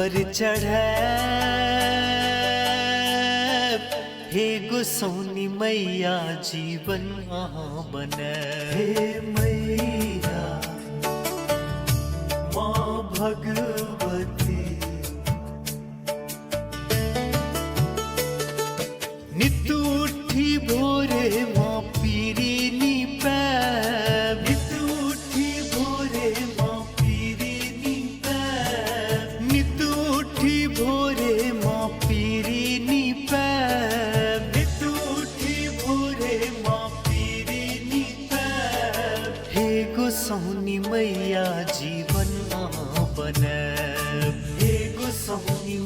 पर चढ़े हे गोसाउनी मैया जीवन बने। हे मैया माँ भगवती नित उठी भोरे माँ पीरी नीपे। नित उठी भोरे माँ पीरी नीपे। नित उठी भोरे माँ पीरी नीपे। नित उठी भोरे माँ पीरी नीपे। हे गोसाउनी मैया जीवन बने। हे गोसाउनी